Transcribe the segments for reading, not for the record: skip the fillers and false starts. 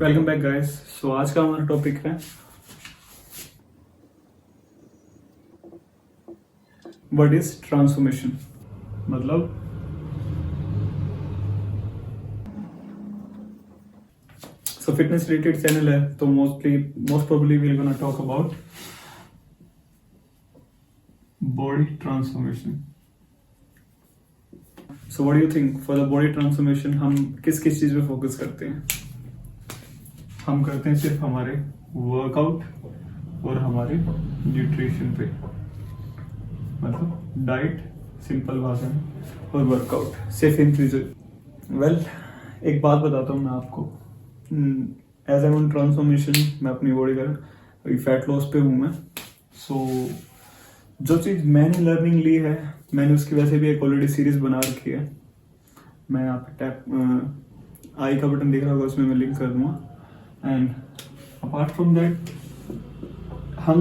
Welcome back guys. सो आज का हमारा टॉपिक है व्हाट इज ट्रांसफॉर्मेशन। मतलब सो फिटनेस रिलेटेड चैनल है तो most probably we gonna talk about body transformation. So what do you think for the body transformation हम किस किस चीज पे फोकस करते हैं? हम करते हैं सिर्फ हमारे वर्कआउट और हमारे न्यूट्रिशन पे, मतलब डाइट, सिंपल भाषा में, और वर्कआउट, सिर्फ इन चीज़ों। वेल, एक बात बताता हूँ मैं आपको। एज एम ऑन ट्रांसफॉर्मेशन, मैं अपनी बॉडी का अभी फैट लॉस पे हूँ मैं। सो जो चीज़ मैंने लर्निंग ली है, मैंने उसकी वैसे भी एक ऑलरेडी सीरीज बना रखी है। मैं यहाँ पे टैप आई का बटन दिख रहा होगा, उसमें मैं लिंक कर दूंगा। एंड अपार्ट फ्रॉम दैट हम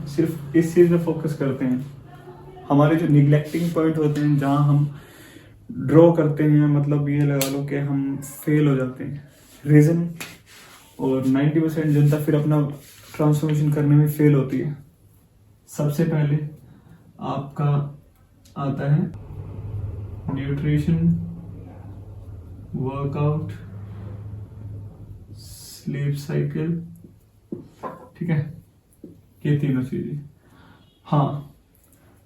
सिर्फ इस चीज़ पे फोकस करते हैं। हमारे जो निगलेक्टिंग पॉइंट होते हैं, जहाँ हम ड्रॉ करते हैं, मतलब ये लगा लो कि हम फेल हो जाते हैं रीज़न, और 90% जनता फिर अपना ट्रांसफॉर्मेशन करने में फेल होती है। सबसे पहले आपका आता है न्यूट्रिशन, वर्कआउट, स्लीप साइकिल, ठीक है, ये तीनों चीजें। हाँ,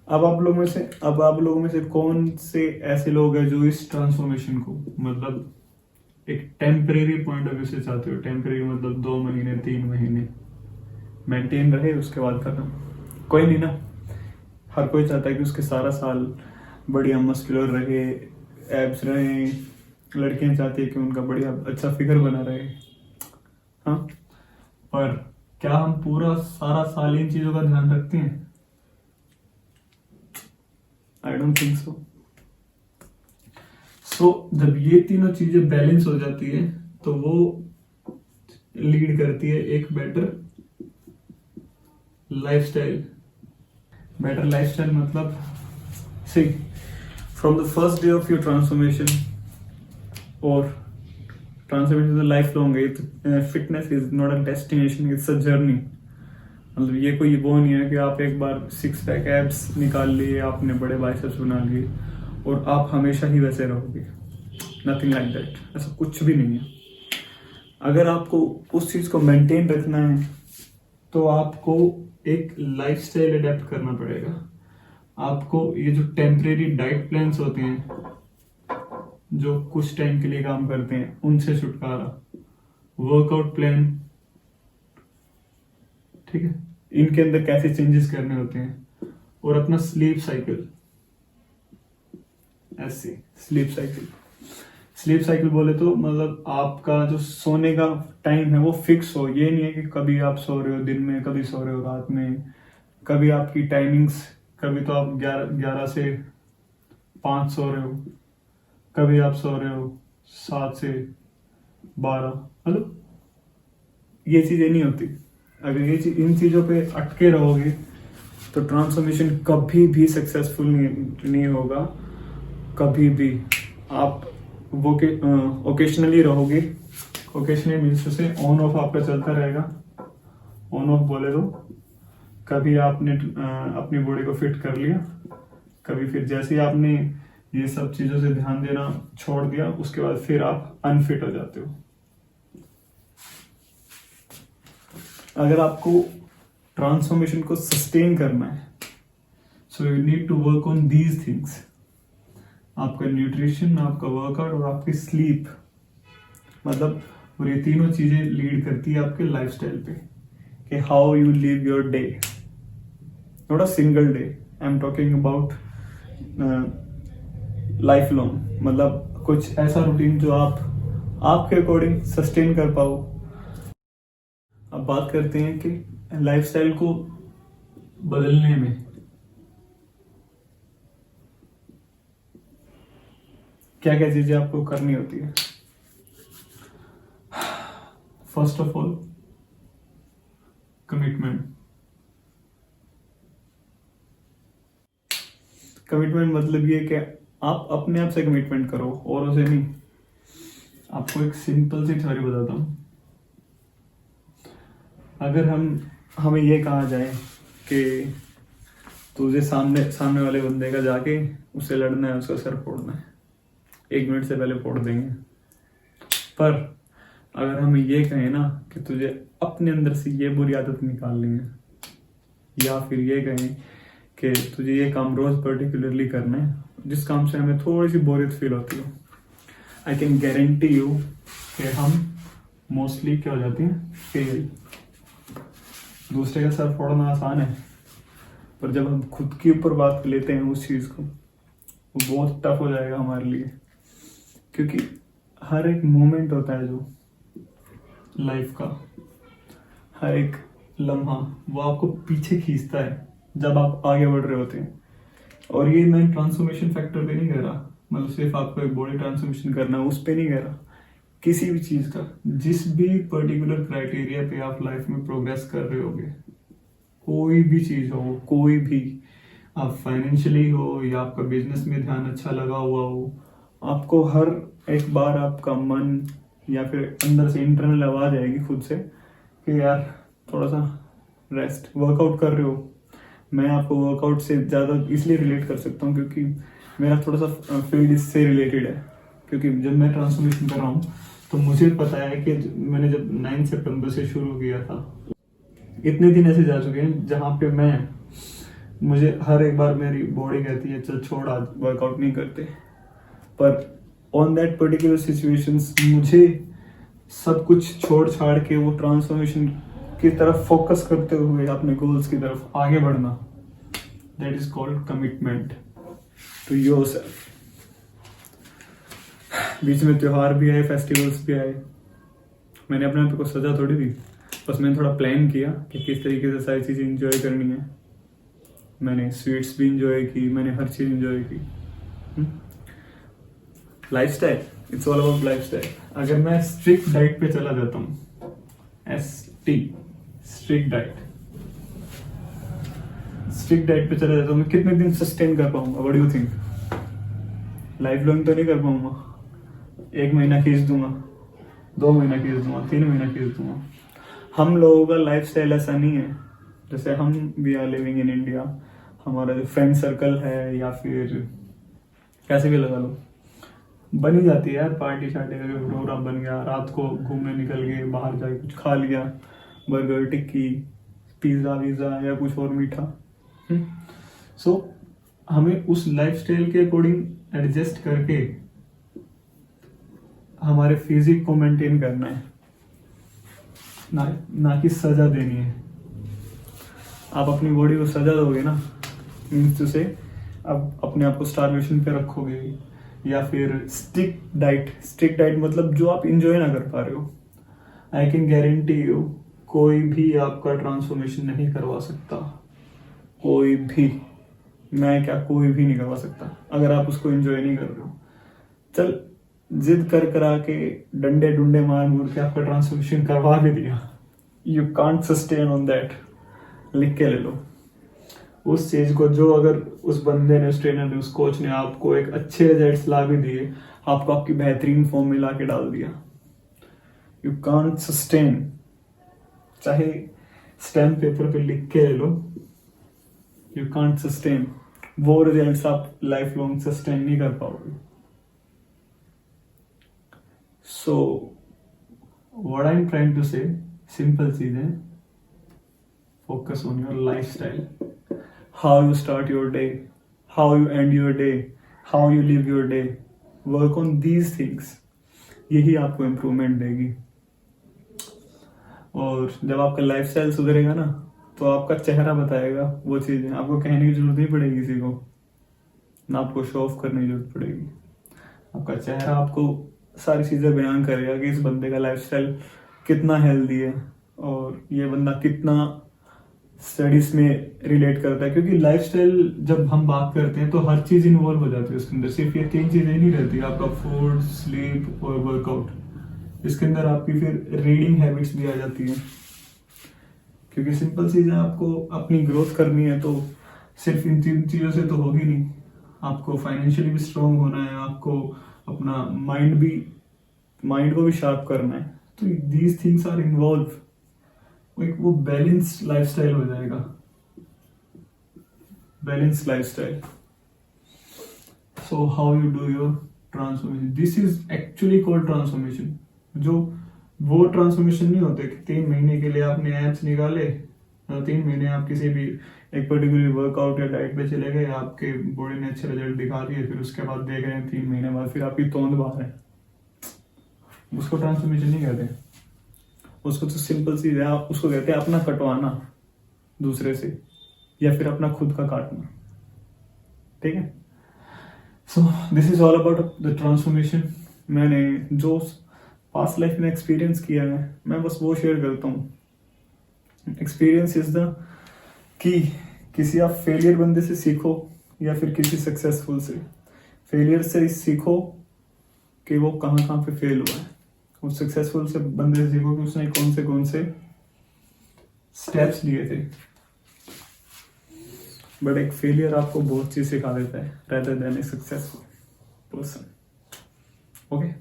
अब आप लोगों में से कौन से ऐसे लोग हैं जो इस ट्रांसफॉर्मेशन को, मतलब एक टेम्परेरी पॉइंट ऑफ व्यू से चाहते हो? टेम्परेरी मतलब 2 महीने 3 महीने मेंटेन रहे, उसके बाद खत्म। कोई नहीं ना, हर कोई चाहता है कि उसके सारा साल बढ़िया मस्कुलर रहे, एब्स रहे। लड़कियां चाहती है कि उनका बढ़िया अच्छा फिगर बना रहे। हाँ, पर क्या हम पूरा सारा साल इन चीजों का ध्यान रखते हैं? I don't think so. सो जब ये तीनों चीजें बैलेंस हो जाती है तो वो लीड करती है एक बेटर लाइफस्टाइल। बेटर लाइफस्टाइल मतलब, see, from the first day of your transformation, और ट्रांसफॉर्मेशन इज लाइफ लॉन्ग है। Fitness is not a destination, it's a journey. मतलब ये कोई वो नहीं है कि आप एक बार 6 पैक एब्स निकाल लिए, आपने बड़े बाइसेप्स बना लिए और आप हमेशा ही वैसे रहोगे। नथिंग लाइक दैट, ऐसा कुछ भी नहीं है। अगर आपको उस चीज को मेंटेन रखना है तो आपको एक लाइफस्टाइल अडेप्ट करना पड़ेगा। आपको ये जो टेम्परेरी डाइट प्लान्स होते हैं, जो कुछ टाइम के लिए काम करते हैं, उनसे छुटकारा, वर्कआउट प्लान, ठीक है, इनके अंदर कैसे चेंजेस करने होते हैं, और अपना स्लीप साइकिल। ऐसे स्लीप साइकिल बोले तो मतलब आपका जो सोने का टाइम है वो फिक्स हो। ये नहीं है कि कभी आप सो रहे हो दिन में, कभी सो रहे हो रात में, कभी आपकी टाइमिंग्स, कभी तो आप 11 से 5 सो रहे हो, कभी आप सो रहे हो 7 से 12। मतलब ये चीजें नहीं होती। अगर इन चीजों पे अटके रहोगे तो ट्रांसफॉर्मेशन कभी भी सक्सेसफुल नहीं होगा। कभी भी आप वो ओकेशनली रहोगे। ओकेशनली मीन्स से ऑन ऑफ आपका चलता रहेगा। ऑन ऑफ बोले तो कभी आपने अपनी बॉडी को फिट कर लिया, कभी फिर जैसे ही आपने ये सब चीजों से ध्यान देना छोड़ दिया, उसके बाद फिर आप अनफिट हो जाते हो। अगर आपको ट्रांसफॉर्मेशन को सस्टेन करना है, so you need to work on these things. आपका न्यूट्रिशन, आपका वर्कआउट और आपकी स्लीप, मतलब, और ये तीनों चीजें लीड करती है आपके लाइफस्टाइल पे कि how you live your day, not a single day. I am talking about life long. मतलब कुछ ऐसा रूटीन जो आप आपके अकॉर्डिंग सस्टेन कर पाओ। अब बात करते हैं कि लाइफस्टाइल को बदलने में क्या क्या चीजें आपको करनी होती है। First of all, commitment. Commitment मतलब ये कि आप अपने आप से कमिटमेंट करो, औरों से नहीं। आपको एक सिंपल सी थ्योरी बताता हूँ। अगर हमें ये कहा जाए कि तुझे सामने वाले बंदे का जाके उससे लड़ना है, उसका सर फोड़ना है, 1 मिनट से पहले फोड़ देंगे। पर अगर हम ये कहें ना कि तुझे अपने अंदर से ये बुरी आदत निकालनी है, या फिर ये कहें कि तुझे ये काम रोज पर्टिकुलरली करना है जिस काम से हमें थोड़ी सी बोरियत फील होती हो, आई कैन गारंटी यू कि हम मोस्टली क्या हो जाती हैं, फेल। दूसरे का सर फोड़ना आसान है, पर जब हम खुद के ऊपर बात लेते हैं उस चीज़ को, वो बहुत टफ हो जाएगा हमारे लिए। क्योंकि हर एक मोमेंट होता है जो लाइफ का, हर एक लम्हा वो आपको पीछे खींचता है जब आप आगे बढ़ रहे होते हैं। और ये मैं ट्रांसफॉर्मेशन फैक्टर पे नहीं कह रहा, मतलब सिर्फ आपको एक बॉडी ट्रांसफॉर्मेशन करना है उस पे नहीं कह रहा, किसी भी चीज़ का, जिस भी पर्टिकुलर क्राइटेरिया पे आप लाइफ में प्रोग्रेस कर रहे होगे, कोई भी चीज़ हो, कोई भी, आप फाइनेंशियली हो या आपका बिजनेस में ध्यान अच्छा लगा हुआ हो, आपको हर एक बार आपका मन या फिर अंदर से इंटरनल आवाज आएगी खुद से कि यार थोड़ा सा रेस्ट, वर्कआउट कर रहे हो। मैं आपको वर्कआउट से ज़्यादा इसलिए रिलेट कर सकता हूँ क्योंकि मेरा थोड़ा सा फील्ड इससे रिलेटेड है। क्योंकि जब मैं ट्रांसफॉर्मेशन कर रहा हूँ तो मुझे पता है कि मैंने जब 9 सितंबर से शुरू किया था, इतने दिन ऐसे जा चुके हैं जहाँ पे मुझे हर एक बार मेरी बॉडी कहती है चल छोड़, आज वर्कआउट नहीं करते। पर ऑन दैट पर्टिकुलर सिचुएशंस मुझे सब कुछ छोड़ छाड़ के वो ट्रांसफॉर्मेशन की तरफ फोकस करते हुए अपने गोल्स की तरफ आगे बढ़ना, that is called commitment to yourself. बीच में त्योहार भी आए, फेस्टिवल्स भी आए, मैंने अपने आप को सजा थोड़ी दी, बस मैंने थोड़ा प्लान किया कि किस तरीके से सारी चीज़ें इंजॉय करनी है। मैंने स्वीट्स भी इंजॉय की, मैंने हर चीज़ इंजॉय की। Lifestyle, it's all about lifestyle. अगर मैं स्ट्रिक्ट डाइट पे चला जाता हूँ, ST स्ट्रिक्ट डाइट पे चला जाता हूँ, मैं कितने दिन सस्टेन कर पाऊंगा? What do you think? Life long तो नहीं कर पाऊंगा। 1 महीना खींच दूंगा, 2 महीना खींच दूंगा, 3 महीना खींच दूंगा। हम लोगों का लाइफस्टाइल ऐसा नहीं है। जैसे हम we are living in India, हमारा जो फ्रेंड सर्कल है या फिर कैसे भी लगा लो, बन ही जाती है यार, पार्टी शार्टी करके प्रोग्राम बन गया, रात को घूमने निकल गए, बाहर जाके कुछ खा लिया, बर्गर, टिक्की, पिज्ज़ा वीज़ा या कुछ और मीठा। सो हमें उस लाइफस्टाइल के अकॉर्डिंग एडजस्ट करके हमारे फिजिक को मेंटेन करना है, ना कि सजा देनी है। आप अपनी बॉडी को सजा दोगे ना, मीन्स टू से आप अपने आप को स्टारवेशन पे रखोगे, या फिर स्ट्रिक्ट डाइट मतलब जो आप इंजॉय ना कर पा रहे हो, आई कैन गारंटी यू कोई भी आपका ट्रांसफॉर्मेशन नहीं करवा सकता। कोई भी, मैं क्या, कोई भी नहीं करवा सकता अगर आप उसको एंजॉय नहीं कर रहे हो। चल जिद करा के डंडे डुंडे मार के आपका ट्रांसफॉर्मेशन करवा भी दिया, you can't sustain on that. लिख के ले लो उस चीज को, जो अगर उस बंदे ने, उस ट्रेनर ने, उस कोच ने आपको एक अच्छे रिजल्ट्स ला भी दिए, आपको आपकी बेहतरीन फॉर्म में ला के डाल दिया, यू कांट सस्टेन। चाहे स्टैम्प पेपर पे लिख के ले लो, यू कांट सस्टेन। वो रिजल्ट्स आप लाइफ लॉन्ग सस्टेन नहीं कर पाओगे। So what I am trying to say, simple चीज है, focus on your lifestyle, how you start your day, how you end your day, how you live your day. Work on these things. यही आपको improvement देगी। और जब आपका lifestyle सुधरेगा ना, तो आपका चेहरा बताएगा वो चीज़ें। आपको कहने की जरूरत नहीं पड़ेगी किसी को, ना आपको शो ऑफ करने की जरूरत पड़ेगी। आपका चेहरा आपको सारी चीज़ें बयान करेगा कि इस बंदे का लाइफस्टाइल कितना हेल्दी है और ये बंदा कितना स्टडीज में रिलेट करता है। क्योंकि लाइफस्टाइल जब हम बात करते हैं तो हर चीज इन्वॉल्व हो जाती है उसके अंदर, सिर्फ ये 3 चीजें नहीं रहती, आपका फूड, स्लीप और वर्कआउट। इसके अंदर आपकी फिर रीडिंग हैबिट्स भी आ जाती है। क्योंकि सिंपल चीजें, आपको अपनी ग्रोथ करनी है तो सिर्फ इन 3 चीजों से तो होगी नहीं। आपको फाइनेंशियली भी स्ट्रांग होना है, आपको अपना माइंड भी माइंड को भी शार्प करना है, तो दीज थिंग्स आर इन्वॉल्व। एक वो बैलेंस्ड लाइफस्टाइल हो जाएगा, balanced lifestyle. So how you do your transformation, this is actually called transformation. जो वो ट्रांसफॉर्मेशन नहीं होते कि 3 महीने के लिए आपने एप्स निकाले, 3 महीने आप किसी भी एक पर्टिकुलर वर्कआउट या डाइट पे चले गए, आपके बॉडी ने अच्छे रिजल्ट दिखा दिए, फिर उसके बाद देख रहे हैं 3 महीने बाद फिर आपकी तोंद बाहर है। उसको ट्रांसफॉर्मेशन नहीं कहते, उसको तो सिंपल सी है, आप उसको कहते हैं अपना कटवाना दूसरे से, या फिर अपना खुद का काटना। ठीक है, so this is all about the transformation. मैंने जो पास्ट लाइफ में एक्सपीरियंस किया है, मैं बस वो शेयर करता हूँ। Experience is the key. किसी आप फेलियर बंदे से सीखो या फिर किसी सक्सेसफुल से। फेलियर से सीखो कि वो कहाँ कहाँ पे फेल हुआ है, और सक्सेसफुल से बंदे से सीखो कि उसने कौन से स्टेप्स लिए थे। बट एक फेलियर आपको बहुत चीज सिखा देता है rather than a successful person. Okay,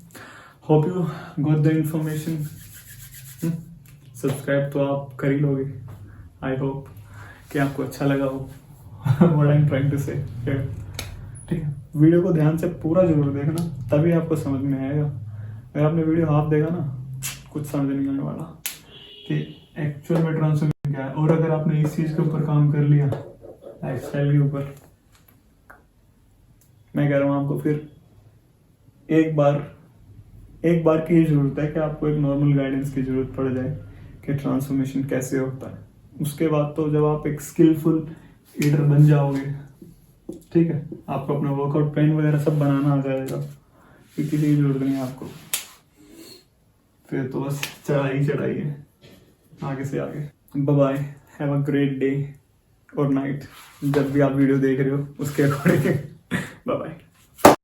hope you got the information. Subscribe तो आप कर ही लोगे, आई होप कि आपको अच्छा लगा हो what I'm trying to say here. ठीक है, वीडियो को ध्यान से पूरा जरूर देखना, तभी आपको समझ में आएगा। अगर आपने वीडियो हाफ देखा ना, कुछ समझ नहीं आने वाला कि एक्चुअल में ट्रांसफॉर्मेशन क्या है। और अगर आपने इस चीज के ऊपर काम कर लिया, लाइफस्टाइल के ऊपर, मैं कह रहा हूँ आपको फिर एक बार की ही जरूरत है कि आपको एक नॉर्मल गाइडेंस की जरूरत पड़ जाए कि ट्रांसफॉर्मेशन कैसे होता है। उसके बाद तो जब आप एक स्किलफुल ईटर बन जाओगे, ठीक है, आपको अपना वर्कआउट प्लान वगैरह सब बनाना आ जाएगा, फिर किसी की जरूरत नहीं है आपको। फिर तो बस चढ़ाई है आगे से आगे। Bye bye, have a great day और नाइट, जब भी आप वीडियो देख रहे हो उसके अकॉर्डिंग। Bye bye.